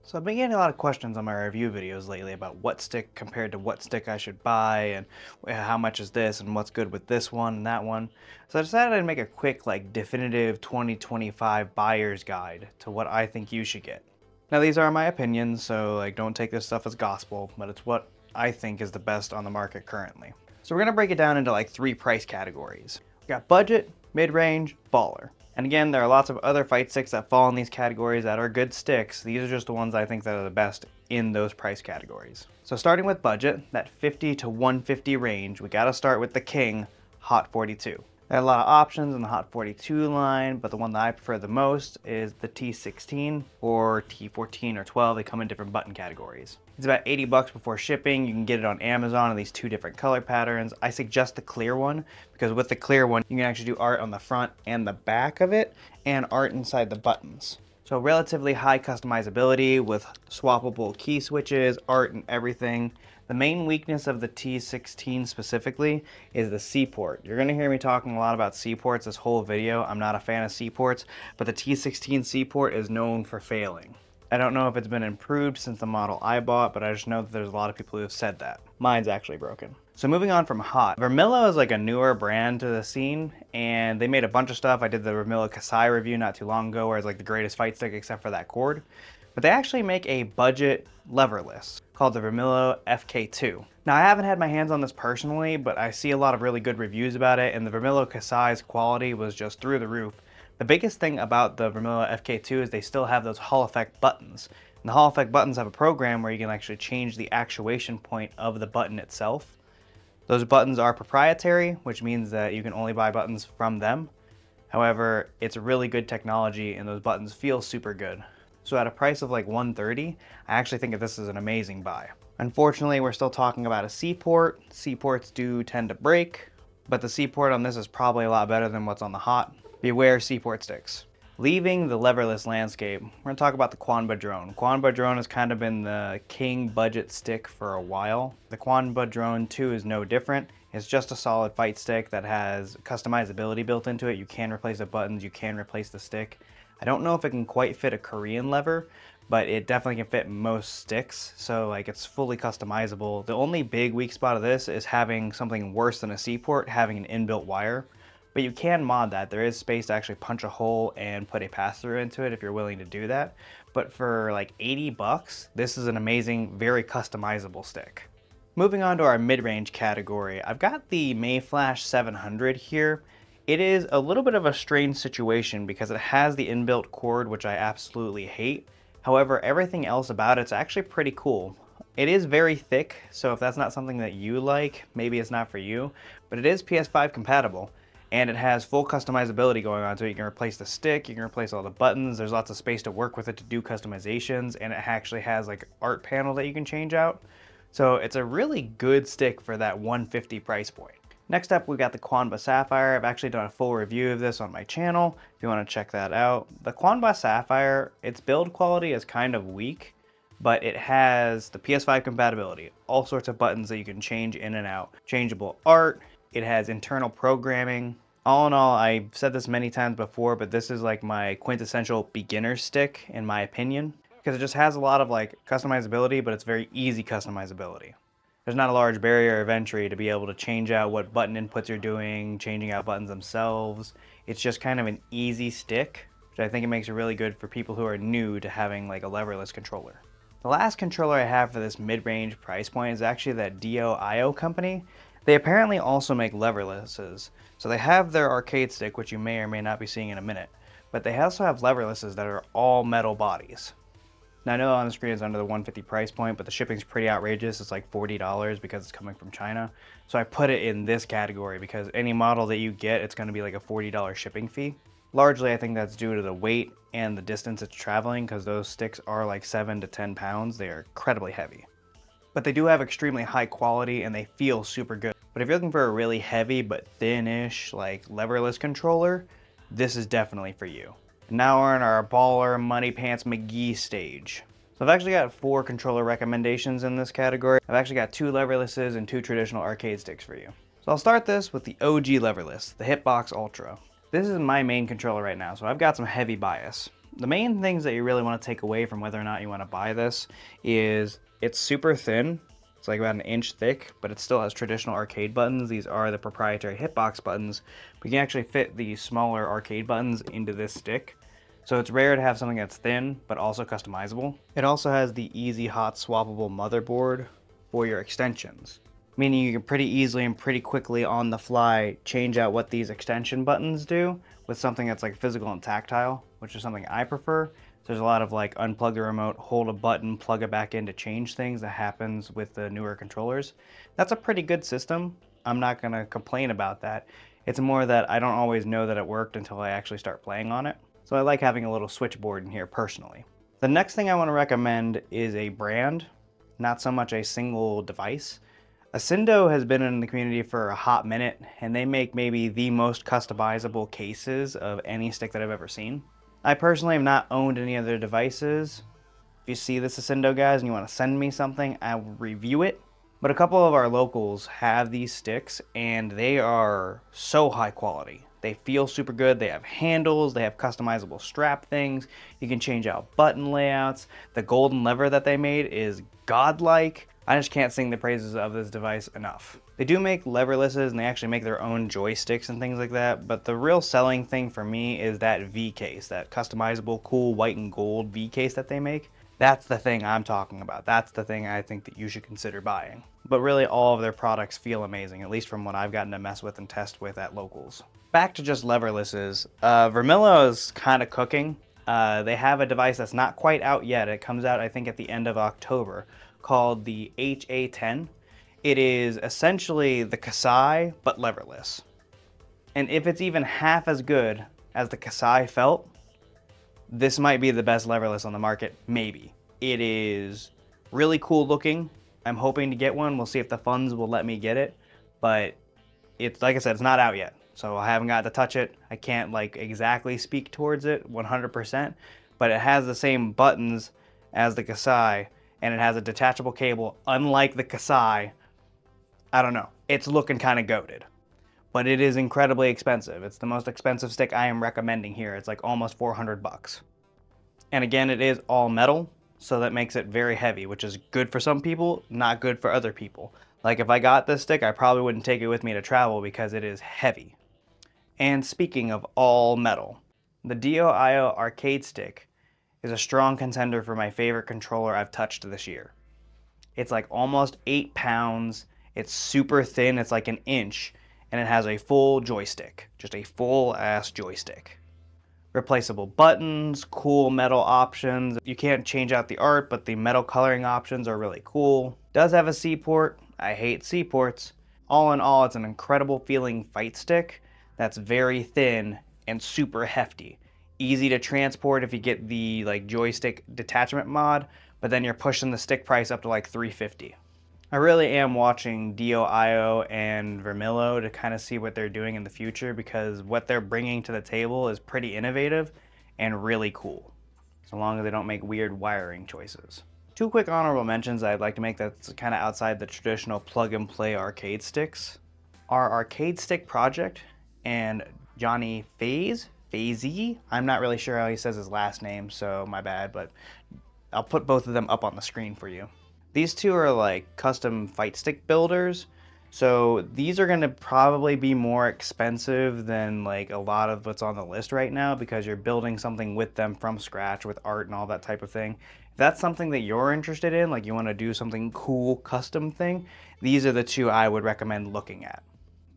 So I've been getting a lot of questions on my review videos lately about what stick compared to what stick I should buy and how much is this and what's good with this one and that one. So I decided I'd make a quick definitive 2025 buyer's guide to what I think you should get. Now these are my opinions, so don't take this stuff as gospel, but it's what I think is the best on the market currently. So we're gonna break it down into three price categories. We got budget, mid-range, baller. And again, there are lots of other fight sticks that fall in these categories that are good sticks. These are just the ones I think that are the best in those price categories. So starting with budget, that 50 to 150 range, we gotta start with the king, Hot 42. There are a lot of options in the Hot 42 line, but the one that I prefer the most is the T16 or T14 or 12. They come in different button categories. It's about 80 bucks before shipping. You can get it on Amazon in these two different color patterns. I suggest the clear one because with the clear one, you can actually do art on the front and the back of it and art inside the buttons. So relatively high customizability with swappable key switches, art and everything. The main weakness of the T16 specifically is the C port. You're gonna hear me talking a lot about C ports this whole video. I'm not a fan of C ports, but the T16 C port is known for failing. I don't know if it's been improved since the model I bought, but I just know that there's a lot of people who have said that. Mine's actually broken. So moving on from Hot, Vermillo is a newer brand to the scene, and they made a bunch of stuff. I did the Vermillo Kasai review not too long ago, where it's the greatest fight stick except for that cord. But they actually make a budget leverless called the Vermillo FK2. Now I haven't had my hands on this personally, but I see a lot of really good reviews about it, and the Vermillo Kasai's quality was just through the roof. The biggest thing about the Vermillo FK2 is they still have those Hall effect buttons. And the Hall effect buttons have a program where you can actually change the actuation point of the button itself. Those buttons are proprietary, which means that you can only buy buttons from them. However, it's really good technology and those buttons feel super good. So at a price of $130, I actually think that this is an amazing buy. Unfortunately, we're still talking about a C port. C ports do tend to break, but the C port on this is probably a lot better than what's on the Hot. Beware C port sticks. Leaving the leverless landscape, we're gonna talk about the Quanba drone. Quanba drone has kind of been the king budget stick for a while. The Quanba drone 2 is no different. It's just a solid fight stick that has customizability built into it. You can replace the buttons, you can replace the stick. I don't know if it can quite fit a Korean lever, but it definitely can fit most sticks. So it's fully customizable. The only big weak spot of this is having something worse than a C port, having an inbuilt wire. But you can mod that. There is space to actually punch a hole and put a pass-through into it if you're willing to do that. But for 80 bucks, this is an amazing, very customizable stick. Moving on to our mid-range category, I've got the Mayflash 700 here. It is a little bit of a strange situation because it has the inbuilt cord, which I absolutely hate. However, everything else about it's actually pretty cool. It is very thick, so if that's not something that you like, maybe it's not for you, but it is PS5 compatible. And it has full customizability going on, so you can replace the stick, you can replace all the buttons, there's lots of space to work with it to do customizations, and it actually has art panel that you can change out. So it's a really good stick for that $150 price point. Next up, we've got the Quanba Sapphire. I've actually done a full review of this on my channel, if you want to check that out. The Quanba Sapphire, its build quality is kind of weak, but it has the PS5 compatibility, all sorts of buttons that you can change in and out, changeable art, it has internal programming. All in all, I've said this many times before, but this is my quintessential beginner stick, in my opinion, because it just has a lot of customizability, but it's very easy customizability. There's not a large barrier of entry to be able to change out what button inputs you're doing, changing out buttons themselves. It's just kind of an easy stick, which I think it makes it really good for people who are new to having a leverless controller. The last controller I have for this mid-range price point is actually that Dio company. They apparently also make leverlesses. So they have their arcade stick, which you may or may not be seeing in a minute, but they also have leverlesses that are all metal bodies. Now I know on the screen it's under the $150 price point, but the shipping's pretty outrageous. It's $40 because it's coming from China. So I put it in this category because any model that you get, it's gonna be a $40 shipping fee. Largely, I think that's due to the weight and the distance it's traveling because those sticks are 7 to 10 pounds. They are incredibly heavy. But they do have extremely high quality and they feel super good. But if you're looking for a really heavy but thin-ish leverless controller, this is definitely for you. And now we're in our baller money pants McGee stage. So I've actually got 4 controller recommendations in this category. I've actually got 2 leverlesses and 2 traditional arcade sticks for you. So I'll start this with the OG leverless, the Hitbox Ultra. This is my main controller right now, so I've got some heavy bias. The main things that you really want to take away from whether or not you want to buy this is it's super thin. It's like about an inch thick, but it still has traditional arcade buttons. These are the proprietary hitbox buttons. We can actually fit the smaller arcade buttons into this stick. So it's rare to have something that's thin, but also customizable. It also has the easy hot swappable motherboard for your extensions, meaning you can pretty easily and pretty quickly on the fly change out what these extension buttons do with something that's like physical and tactile, which is something I prefer. So there's a lot of like unplug the remote, hold a button, plug it back in to change things that happens with the newer controllers. That's a pretty good system. I'm not gonna complain about that. It's more that I don't always know that it worked until I actually start playing on it. So I like having a little switchboard in here personally. The next thing I want to recommend is a brand, not so much a single device. Ascendo has been in the community for a hot minute, and they make maybe the most customizable cases of any stick that I've ever seen. I personally have not owned any of their devices. If you see this Ascendo, guys, and you want to send me something, I will review it. But a couple of our locals have these sticks, and they are so high quality. They feel super good. They have handles. They have customizable strap things. You can change out button layouts. The golden lever that they made is godlike. I just can't sing the praises of this device enough. They do make leverlesses, and they actually make their own joysticks and things like that, but the real selling thing for me is that V case, that customizable cool white and gold V case that they make. That's the thing I'm talking about. That's the thing I think that you should consider buying. But really all of their products feel amazing, at least from what I've gotten to mess with and test with at locals. Back to just leverlesses, Vermillo is kind of cooking. They have a device that's not quite out yet. It comes out I think at the end of October, called the HA10. It is essentially the Kasai, but leverless. And if it's even half as good as the Kasai felt, this might be the best leverless on the market, maybe. It is really cool looking. I'm hoping to get one. We'll see if the funds will let me get it. But it's, like I said, it's not out yet. So I haven't got to touch it. I can't like exactly speak towards it 100%, but it has the same buttons as the Kasai, and it has a detachable cable, unlike the Kasai. I don't know. It's looking kind of goated. But it is incredibly expensive. It's the most expensive stick I am recommending here. It's like almost 400 bucks. And again, it is all metal, so that makes it very heavy, which is good for some people, not good for other people. Like if I got this stick, I probably wouldn't take it with me to travel because it is heavy. And speaking of all metal, the Dio-Io arcade stick is a strong contender for my favorite controller I've touched this year. It's like almost 8 pounds, it's super thin, it's like an inch, and it has a full joystick, just a full ass joystick. Replaceable buttons, cool metal options. You can't change out the art, but the metal coloring options are really cool. Does have a C port. I hate C ports. All in all, it's an incredible feeling fight stick that's very thin and super hefty. Easy to transport if you get the like joystick detachment mod, but then you're pushing the stick price up to like $350. I really am watching Dio-Io and Vermillo to kind of see what they're doing in the future, because what they're bringing to the table is pretty innovative and really cool, so long as they don't make weird wiring choices. Two quick honorable mentions I'd like to make that's kind of outside the traditional plug-and-play arcade sticks. Our arcade stick project and Johnny Fazy, I'm not really sure how he says his last name, so my bad, but I'll put both of them up on the screen for you. These two are like custom fight stick builders, so these are going to probably be more expensive than like a lot of what's on the list right now, because you're building something with them from scratch with art and all that type of thing. If that's something that you're interested in, like you want to do something cool custom thing, these are the two I would recommend looking at.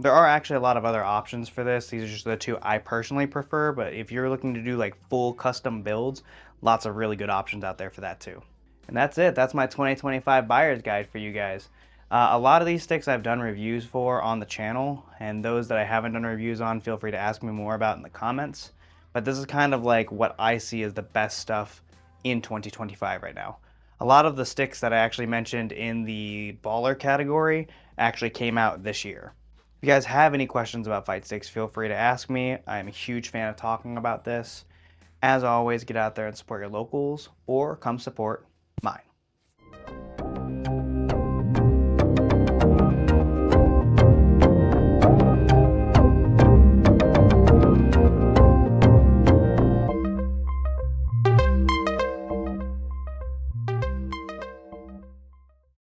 There are actually a lot of other options for this. These are just the two I personally prefer, but if you're looking to do like full custom builds, lots of really good options out there for that too. And that's it. That's my 2025 buyer's guide for you guys. A lot of these sticks I've done reviews for on the channel, and those that I haven't done reviews on, feel free to ask me more about in the comments. But this is kind of like what I see as the best stuff in 2025 right now. A lot of the sticks that I actually mentioned in the baller category actually came out this year. If you guys have any questions about fight sticks, feel free to ask me. I'm a huge fan of talking about this. As always, get out there and support your locals, or come support mine.